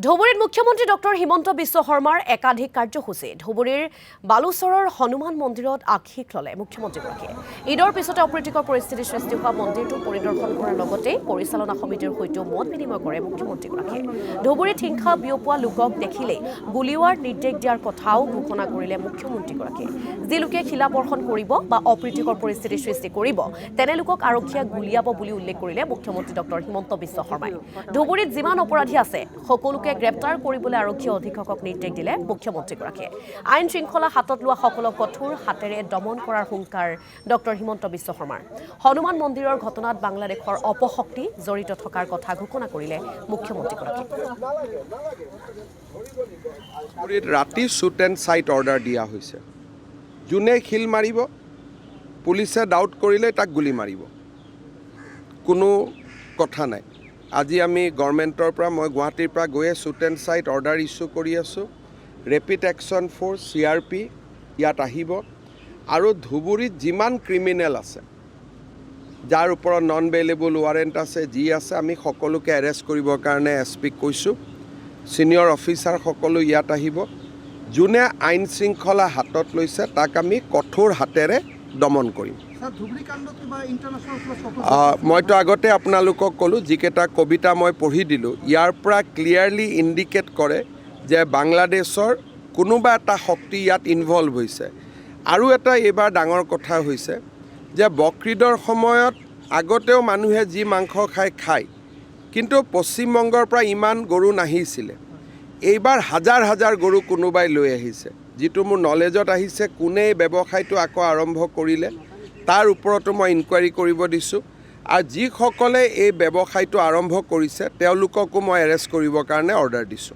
ধুবুৰীত মুখ্যমন্ত্ৰী ডক্টৰ হিমন্ত বিশ্ব শৰ্মাৰ একাধিক কাৰ্যসূচী ধুবুৰীৰ বালুচৰৰ হনুমান মন্দিৰত আশীষ ল'লে মুখ্যমন্ত্ৰীগৰাকীয়ে ঈদৰ পিছতে অপ্ৰীতিকৰ পৰিস্থিতিৰ সৃষ্টি হোৱা মন্দিৰটো পৰিদৰ্শন কৰাৰ লগতে পৰিচালনা সমিতিৰ সৈতেও মত বিনিময় কৰে মুখ্যমন্ত্ৰীগৰাকীয়ে ধুবুৰীত হিংসা বিয়পোৱা লোকক দেখিলেই গুলীওৱাৰ নিৰ্দেশ দিয়াৰ কথাও ঘোষণা কৰিলে মুখ্যমন্ত্ৰীগৰাকীয়ে যি লোকে শিলাবৰ্ষণ কৰিব বা অপ্ৰীতিকৰ পৰিস্থিতিৰ সৃষ্টি কৰিব তেনে লোকক আৰক্ষীয়ে গুলীয়াব বুলি উল্লেখ কৰিলে মুখ্যমন্ত্ৰী ডক্টৰ হিমন্ত বিশ্ব শৰ্মাই ধুবুৰীত যিমান অপৰাধী আছে সকলোকে গ্ৰেপ্তাৰ কৰিবলৈ আৰক্ষী অধীক্ষকক নিৰ্দেশ দিলে মুখ্যমন্ত্ৰীগৰাকীয়ে আইন শৃংখলা হাতত লোৱা সকলক কঠোৰ হাতেৰে দমন কৰাৰ হুংকাৰ ডক্টৰ হিমন্ত বিশ্ব শৰ্মাৰ হনুমান মন্দিৰৰ ঘটনাত বাংলাদেশৰ অপশক্তি জড়িত থকাৰ কথা ঘোষণা কৰিলে মুখ্যমন্ত্ৰীগৰাকীয়ে ৰাতি শ্বুট এণ্ড চাইট অৰ্ডাৰ দিয়া হৈছে যোনে শিল মাৰিব পুলিচে ডাউট কৰিলে তাক গুলি মাৰিব কোনো কথা নাই আজি আমি গভৰ্ণমেণ্টৰ পৰা মই গুৱাহাটীৰ পৰা গৈয়ে shoot and sight order issue কৰি আছোঁ ৰেপিড একশ্যন ফ'ৰ্চ CRP ইয়াত আহিব আৰু ধুবুৰীত যিমান ক্ৰিমিনেল আছে যাৰ ওপৰত নন বেইলেবল ৱাৰেণ্ট আছে যি আছে আমি সকলোকে এৰেষ্ট কৰিবৰ কাৰণে SPক কৈছোঁ ছিনিয়ৰ অফিচাৰ সকলো ইয়াত আহিব যোনে আইন শৃংখলা হাতত লৈছে তাক আমি কঠোৰ হাতেৰে দমন কৰিম মইতো আগতে আপোনালোকক ক'লোঁ যিকেইটা কবিতা মই পঢ়ি দিলোঁ ইয়াৰ পৰা ক্লিয়াৰলি ইণ্ডিকেট কৰে যে বাংলাদেশৰ কোনোবা এটা শক্তি ইয়াত ইনভলভ হৈছে আৰু এটা এইবাৰ ডাঙৰ কথা হৈছে যে বকৰীদৰ সময়ত আগতেও মানুহে যি মাংস খায় কিন্তু পশ্চিমবংগৰ পৰা ইমান গৰু নাহিছিলে এইবাৰ হাজাৰ হাজাৰ গৰু কোনোবাই লৈ আহিছে যিটো মোৰ নলেজত আহিছে কোনে ব্যৱসায়টো আকৌ আৰম্ভ কৰিলে তাৰ ওপৰতো মই ইনকুৱাৰী কৰিব দিছোঁ আৰু যিসকলে এই ব্যৱসায়টো আৰম্ভ কৰিছে তেওঁলোককো মই এৰেষ্ট কৰিবৰ কাৰণে অৰ্ডাৰ দিছোঁ